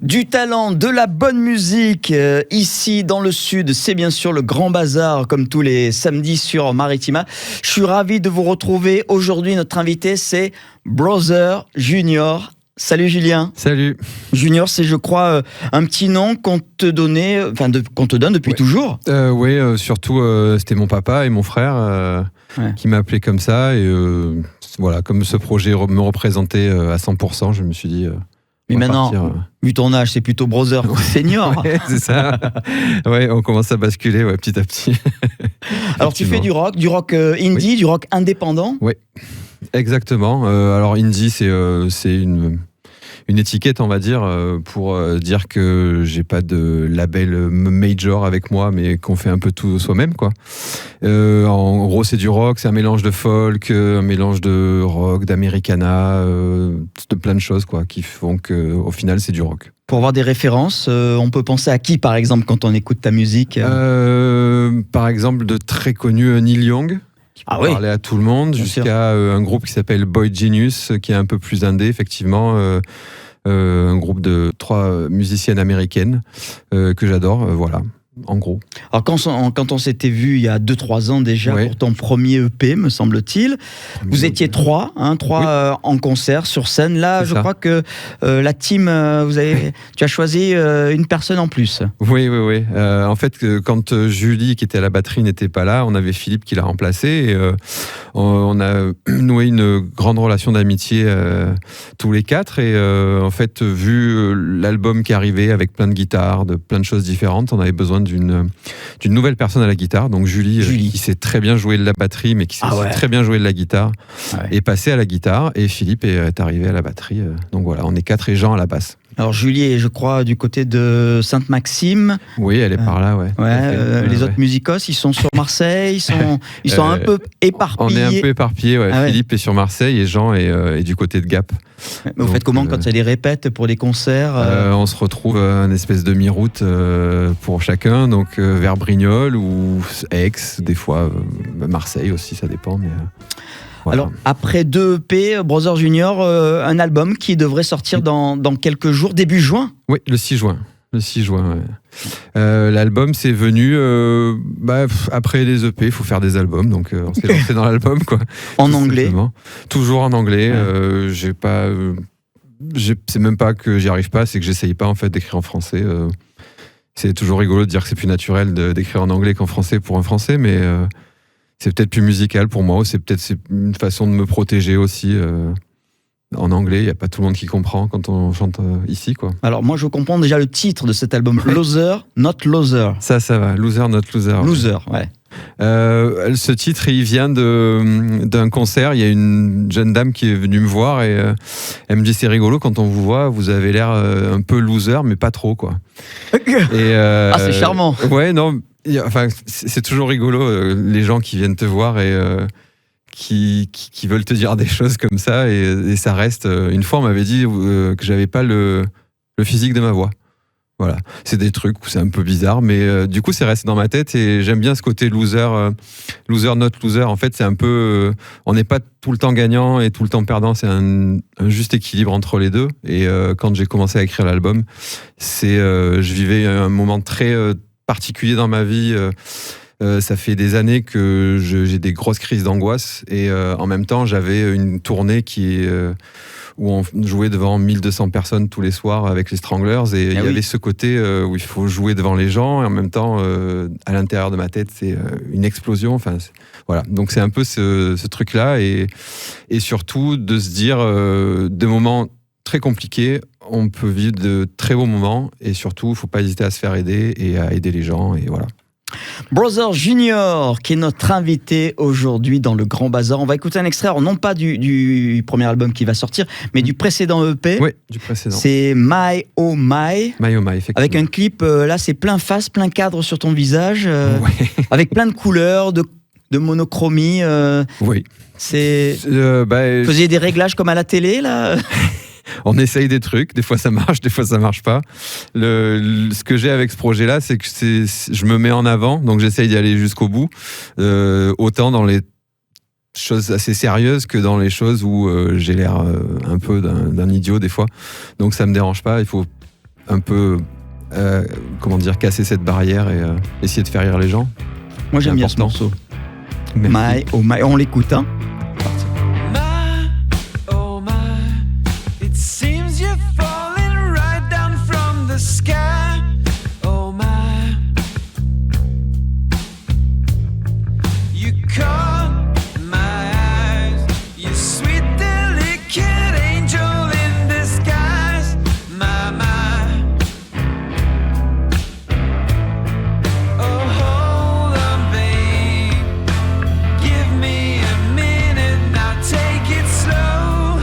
Du talent, de la bonne musique, ici dans le sud, c'est bien sûr le Grand Bazar, comme tous les samedis sur Maritima. Je suis ravi de vous retrouver. Aujourd'hui, notre invité, c'est Brother Junior. Salut Julien. Salut. Junior, c'est je crois un petit nom qu'on te donnait, qu'on te donne depuis toujours. Oui, surtout c'était mon papa et mon frère qui m'appelaient comme ça. Et voilà, comme ce projet me représentait à 100%, je me suis dit... Mais maintenant, vu ton âge, c'est plutôt Brother Senior. Ouais, c'est ça. Ouais, on commence à basculer petit à petit. Alors tu fais du rock indie, du rock indépendant. Oui, exactement. Alors indie, c'est une étiquette, on va dire, pour dire que j'ai pas de label major avec moi, mais qu'on fait un peu tout soi-même, quoi. En gros, c'est du rock, c'est un mélange de folk, un mélange de rock, d'americana, de plein de choses, quoi, qui font qu'au final, c'est du rock. Pour avoir des références, on peut penser à qui, par exemple, quand on écoute ta musique Par exemple, de très connus Neil Young, qui peut parler à tout le monde, jusqu'à un groupe qui s'appelle Boy Genius, qui est un peu plus indé, effectivement. Un groupe de 3 musiciennes américaines que j'adore, voilà, en gros. Alors quand on s'était vu il y a 2-3 ans déjà pour ton premier EP, me semble-t-il, vous étiez 3 en concert sur scène. Là, je crois que la team, tu as choisi une personne en plus. Oui. En fait, quand Julie, qui était à la batterie, n'était pas là, on avait Philippe qui l'a remplacé. Et, on a noué une grande relation d'amitié tous les 4. Et en fait, vu l'album qui arrivait avec plein de guitares, de plein de choses différentes, on avait besoin d'une nouvelle personne à la guitare. Donc Julie. Qui sait très bien jouer de la batterie, mais qui sait aussi très bien jouer de la guitare, est passée à la guitare. Et Philippe est arrivé à la batterie. Donc voilà, on est 4 et Jean à la basse. Alors Julie est, je crois, du côté de Sainte-Maxime. Oui, elle est par là, les autres musicos, ils sont sur Marseille, ils sont un peu éparpillés. On est un peu éparpillés, Philippe est sur Marseille et Jean est du côté de Gap. Mais vous faites comment quand il y a des répètes pour les concerts On se retrouve à une espèce de demi-route pour chacun, donc vers Brignoles ou Aix, des fois Marseille aussi, ça dépend. Mais, voilà. Alors, après 2 EP, Brother Junior, un album qui devrait sortir dans quelques jours, début juin. Oui, le 6 juin. L'album, c'est venu après les EP, il faut faire des albums, donc on s'est lancé dans l'album, quoi. En anglais. Toujours en anglais. C'est même pas que j'y arrive pas, c'est que j'essaye pas en fait d'écrire en français. C'est toujours rigolo de dire que c'est plus naturel d'écrire en anglais qu'en français pour un français, mais c'est peut-être plus musical pour moi, c'est une façon de me protéger aussi. En anglais, il n'y a pas tout le monde qui comprend quand on chante ici, quoi. Alors moi, je comprends déjà le titre de cet album, Loser, Not Loser. Ça va, Loser, Not Loser. Loser, ouais. Ce titre, il vient d'un concert. Il y a une jeune dame qui est venue me voir et elle me dit, c'est rigolo, quand on vous voit, vous avez l'air un peu loser, mais pas trop, quoi. C'est charmant. Ouais, non, enfin, c'est toujours rigolo, les gens qui viennent te voir et... Qui veulent te dire des choses comme ça et ça reste. Une fois, on m'avait dit que j'avais pas le physique de ma voix. Voilà, c'est des trucs où c'est un peu bizarre, mais du coup, c'est resté dans ma tête et j'aime bien ce côté loser, not loser. En fait, c'est un peu, on n'est pas tout le temps gagnant et tout le temps perdant. C'est un juste équilibre entre les deux. Et quand j'ai commencé à écrire l'album, je vivais un moment très particulier dans ma vie. Ça fait des années que j'ai des grosses crises d'angoisse et en même temps j'avais une tournée où on jouait devant 1200 personnes tous les soirs avec les Stranglers et il y avait ce côté où il faut jouer devant les gens et en même temps à l'intérieur de ma tête c'est une explosion. Enfin, voilà, donc c'est un peu ce truc-là et surtout de se dire de moments très compliqués, on peut vivre de très beaux moments et surtout il ne faut pas hésiter à se faire aider et à aider les gens et voilà. Brother Junior, qui est notre invité aujourd'hui dans le Grand Bazar. On va écouter un extrait, non pas du premier album qui va sortir, mais du précédent EP. Oui, du précédent. C'est My Oh My. My Oh My, effectivement. Avec un clip, là c'est plein face, plein cadre sur ton visage, avec plein de couleurs, de monochromie. Oui. Vous faisiez des réglages comme à la télé, là On essaye des trucs, des fois ça marche, des fois ça marche pas. Ce que j'ai avec ce projet-là, c'est que je me mets en avant, donc j'essaye d'y aller jusqu'au bout, autant dans les choses assez sérieuses que dans les choses où j'ai l'air un peu d'un idiot des fois. Donc ça me dérange pas, il faut un peu, casser cette barrière et essayer de faire rire les gens. Moi j'aime bien important. ce morceau. Merci. My, oh my, on l'écoute, hein. My, oh my, it seems you're falling right down from the sky. Oh my, you caught my eyes, you sweet delicate angel in disguise. My, oh hold on babe, give me a minute now, take it slow.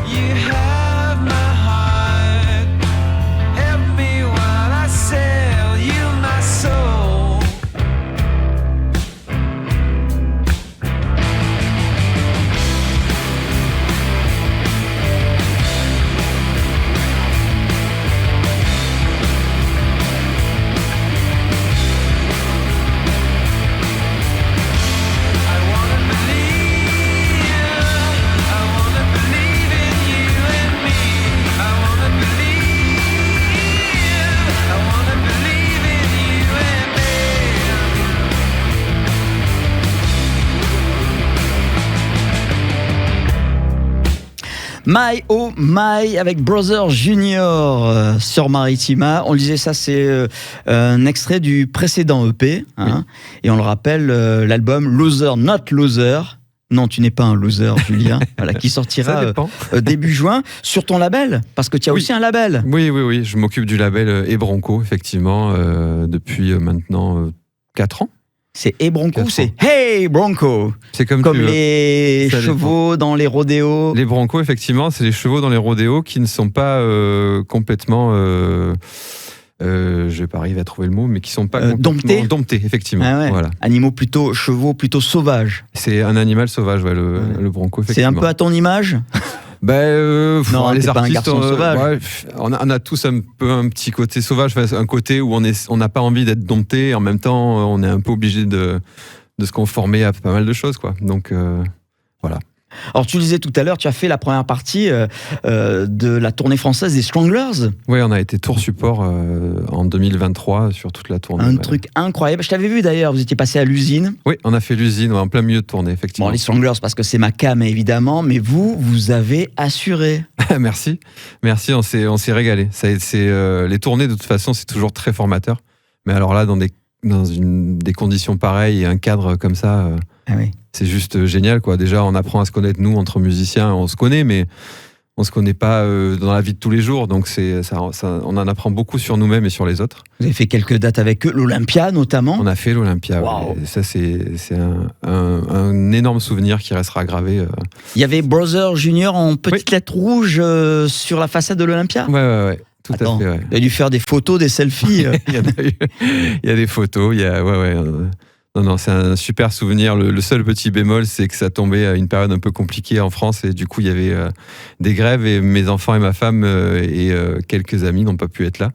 You have my heart, help me while I sell you my soul. I wanna believe in you and me. I wanna believe in you and me. My oh my avec Brother Junior sur Maritima. On le disait, ça c'est un extrait du précédent EP, hein, et on le rappelle, l'album Loser Not Loser. Non, tu n'es pas un loser, Julien. Voilà, qui Ça sortira dépend. début juin sur ton label, parce que tu as Oui. aussi un label. Oui, je m'occupe du label Ebronco, effectivement, depuis maintenant 4 ans. C'est Hey Bronco ou 4 c'est Hey Bronco, C'est comme comme tu veux. les Ça chevaux dans les rodéos. Les broncos, effectivement, c'est les chevaux dans les rodéos qui ne sont pas complètement... je vais pas arriver à trouver le mot, mais qui sont pas complètement domptés, effectivement. Ah ouais. Voilà. Chevaux plutôt sauvages. C'est un animal sauvage, ouais, le bronco, C'est effectivement. un peu à ton image. Non, t'es les pas un artistes, garçon sauvage. ouais, on a tous un peu un petit côté sauvage, enfin, un côté où on n'a pas envie d'être dompté, et en même temps, on est un peu obligé de se conformer à pas mal de choses, quoi. Donc, voilà. Alors tu le disais tout à l'heure, tu as fait la première partie de la tournée française des Stranglers. Oui, on a été tour support en 2023 sur toute la tournée. Un truc incroyable. Je t'avais vu d'ailleurs, vous étiez passé à l'usine. Oui, on a fait l'usine en plein milieu de tournée, effectivement. Bon, les Stranglers parce que c'est ma cam évidemment, mais vous avez assuré. Merci, on s'est régalé. Les tournées, de toute façon, c'est toujours très formateur. Mais alors là, dans des conditions pareilles et un cadre comme ça, Ah oui. c'est juste génial, quoi. Déjà, on apprend à se connaître, nous, entre musiciens. On se connaît, mais on se connaît pas dans la vie de tous les jours. Donc, on en apprend beaucoup sur nous-mêmes et sur les autres. Vous avez fait quelques dates avec eux, l'Olympia notamment. On a fait l'Olympia. Wow. Ouais. Et ça, c'est un énorme souvenir qui restera gravé. Il y avait Brother Junior en petite lettre rouge sur la façade de l'Olympia. Ouais. Tout Attends, à fait, ouais. il a dû faire des photos, des selfies. Il y en a eu. Il y a des photos, non, c'est un super souvenir. Le seul petit bémol, c'est que ça tombait à une période un peu compliquée en France et du coup, il y avait des grèves et mes enfants et ma femme et quelques amis n'ont pas pu être là.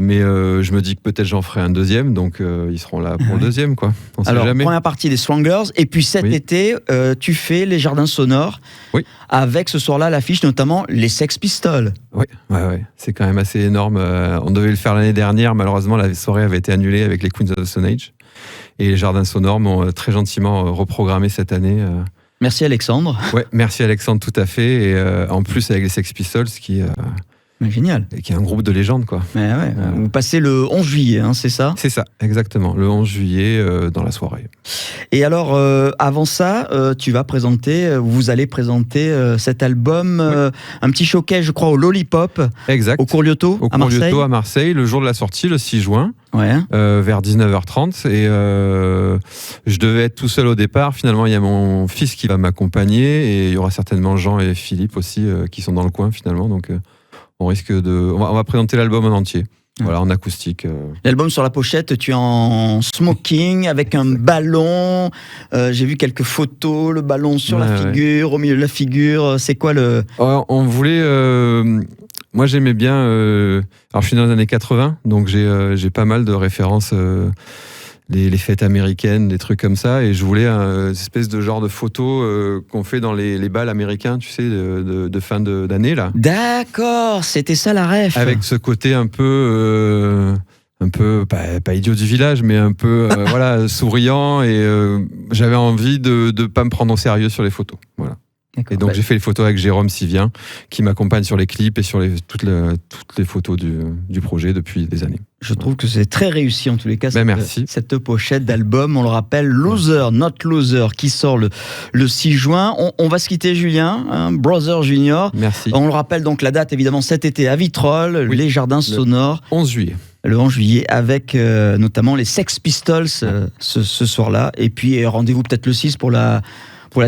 Mais je me dis que peut-être j'en ferai un deuxième, donc ils seront là pour le deuxième, quoi. On sait Alors, jamais. première partie des Stranglers, et puis cet été, tu fais les Jardins Sonores, avec ce soir-là l'affiche notamment les Sex Pistols. Oui, c'est quand même assez énorme. On devait le faire l'année dernière, malheureusement la soirée avait été annulée avec les Queens of the Stone Age. Et les Jardins Sonores m'ont très gentiment reprogrammé cette année. Merci Alexandre. Ouais, merci Alexandre, tout à fait. Et en plus avec les Sex Pistols, qui génial. Qui est un groupe de légende, quoi. Mais ouais, vous passez le 11 juillet, hein, c'est ça ? C'est ça, exactement. Le 11 juillet dans la soirée. Et alors, avant ça, vous allez présenter cet album, un petit showcase, je crois, au Lollipop. Exact. Au Cours Lyoto, à Marseille. Au Cours à Marseille, le jour de la sortie, le 6 juin. Ouais. Vers 19h30 et je devais être tout seul au départ. Finalement, il y a mon fils qui va m'accompagner et il y aura certainement Jean et Philippe aussi qui sont dans le coin finalement. Donc, on va présenter l'album en entier. Voilà, en acoustique. L'album sur la pochette, tu es en smoking avec un ballon. J'ai vu quelques photos, le ballon sur la figure, au milieu de la figure. C'est quoi le... On voulait... moi, j'aimais bien... alors, je suis dans les années 80, donc j'ai pas mal de références les fêtes américaines, des trucs comme ça, et je voulais une espèce de genre de photo qu'on fait dans les bals américains, tu sais, de fin d'année là. D'accord, c'était ça la ref. Avec ce côté un peu pas idiot du village, mais un peu voilà, souriant, et j'avais envie de pas me prendre au sérieux sur les photos. Voilà. D'accord. Et donc j'ai fait les photos avec Jérôme Sivien, qui m'accompagne sur les clips et sur toutes les photos du projet depuis des années. Je trouve que c'est très réussi en tous les cas, Merci. cette pochette d'album. On le rappelle, Loser, Not Loser, qui sort le 6 juin. On va se quitter, Julien, hein, Brother Junior. Merci. On le rappelle donc la date évidemment cet été à Vitrolles, Oui. les Jardins Sonores. 11 juillet. Le 11 juillet avec notamment les Sex Pistols ce soir-là. Et puis rendez-vous peut-être le 6 pour la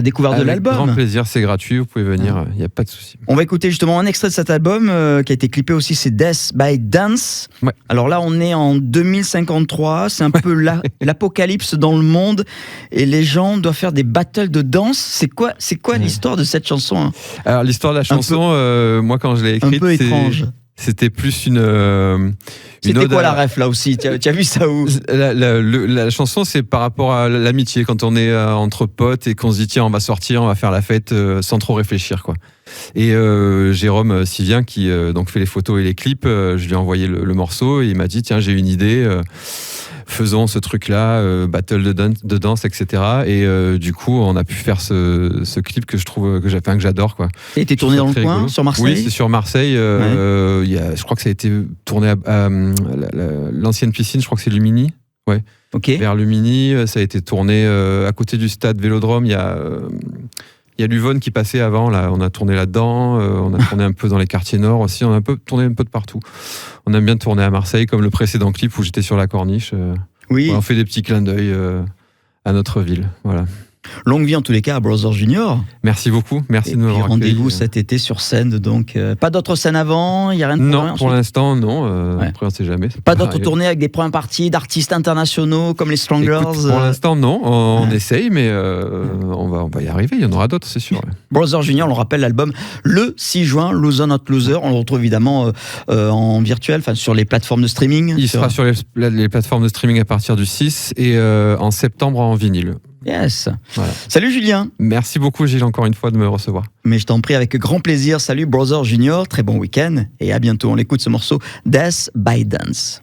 découverte de Avec grand l'album. plaisir, c'est gratuit, vous pouvez venir, il n'y a pas de souci. On va écouter justement un extrait de cet album qui a été clippé aussi, c'est Death by Dance. Ouais. Alors là, on est en 2053, c'est un peu l'apocalypse dans le monde et les gens doivent faire des battles de danse. C'est quoi l'histoire de cette chanson, hein? Alors l'histoire de la chanson, moi quand je l'ai Un écrite, peu étrange. c'était plus une C'était ode quoi à- la ref là aussi? Tu as vu ça où? La chanson, c'est par rapport à l'amitié, quand on est entre potes et qu'on se dit tiens, on va sortir, on va faire la fête sans trop réfléchir, quoi. Et Jérôme Sivien, qui donc fait les photos et les clips, je lui ai envoyé le morceau et il m'a dit tiens, j'ai une idée, faisons ce truc-là, battle de danse, etc. Et du coup, on a pu faire ce clip que je trouve que j'adore, quoi. Ça a été tourné Je dans trouve le ça coin, rigolo. sur Marseille? Oui, c'est sur Marseille. Je crois que ça a été tourné à l'ancienne piscine, je crois que c'est Lumini. Ok. Vers Lumini, ça a été tourné à côté du stade Vélodrome. Il y a l'Uvonne qui passait avant, là. On a tourné là-dedans. On a tourné un peu dans les quartiers nord aussi. On a tourné un peu de partout. On aime bien tourner à Marseille, comme le précédent clip où j'étais sur la corniche. Oui. On fait des petits clins d'œil à notre ville. Voilà. Longue vie en tous les cas à Brother Junior. Merci beaucoup. Merci Et de puis m'avoir rendez-vous accueilli. cet été sur scène. Donc pas d'autres scènes avant, il y a rien de Non, programmé pour ensuite? l'instant, non. Ouais. Après, on sait jamais. Pas d'autres tournées avec des premières parties d'artistes internationaux comme les Stranglers. Écoute, pour l'instant, non. On essaye, mais on va y arriver. Il y en aura d'autres, c'est sûr. Ouais. Brother Junior, on le rappelle, l'album le 6 juin, Loser Not Loser. On le retrouve évidemment en virtuel, enfin sur les plateformes de streaming. Il sera sur les plateformes de streaming à partir du 6 et en septembre en vinyle. Yes. Voilà. Salut Julien. Merci beaucoup, Gilles, encore une fois, de me recevoir. Mais je t'en prie avec grand plaisir. Salut Brother Junior, très bon week-end et à bientôt. On écoute ce morceau Death by Dance.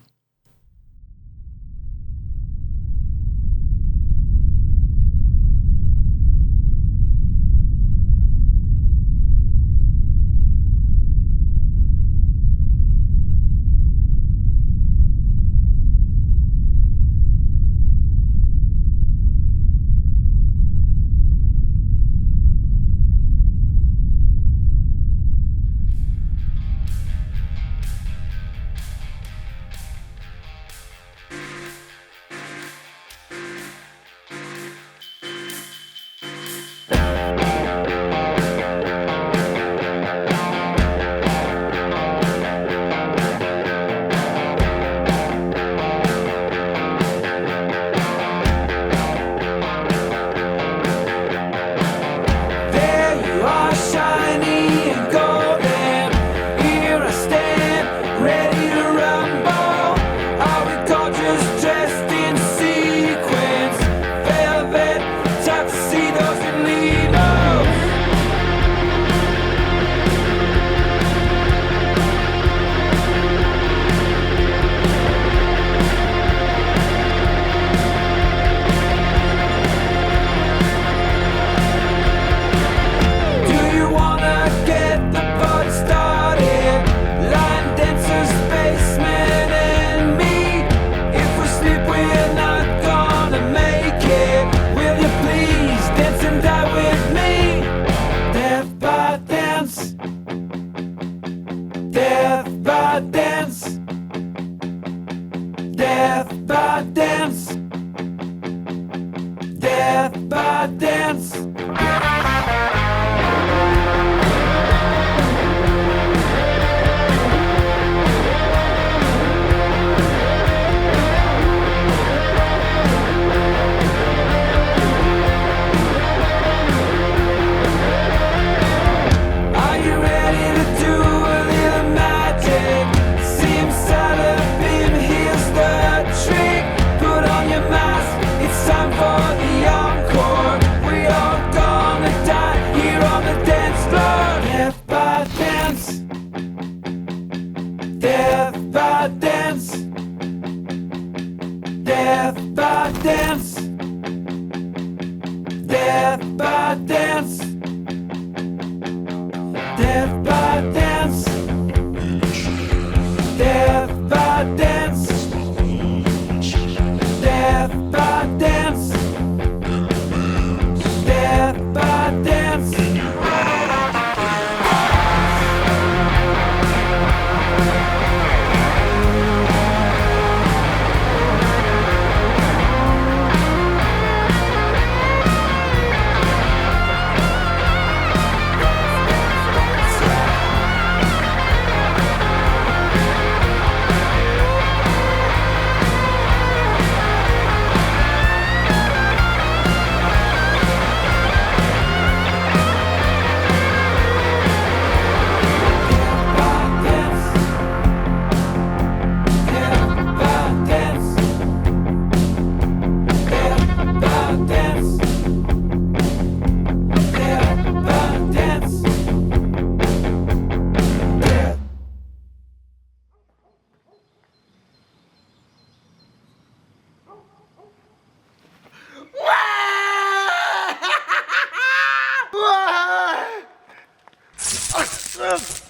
There you are, shiny and golden. Here I stand, ready to rumble. Are we gorgeous, dressed in sequins? Velvet tuxedos and needles. Do you wanna get the party started? Line dancers, spacemen, and me. If we sleep, we're not gonna make it. Will you please dance and die with me? Death by dance. Death by dance. Death by dance. Death by dance. Are you ready? Death by dance. Death by dance. Death by dance. Death by dance. Ah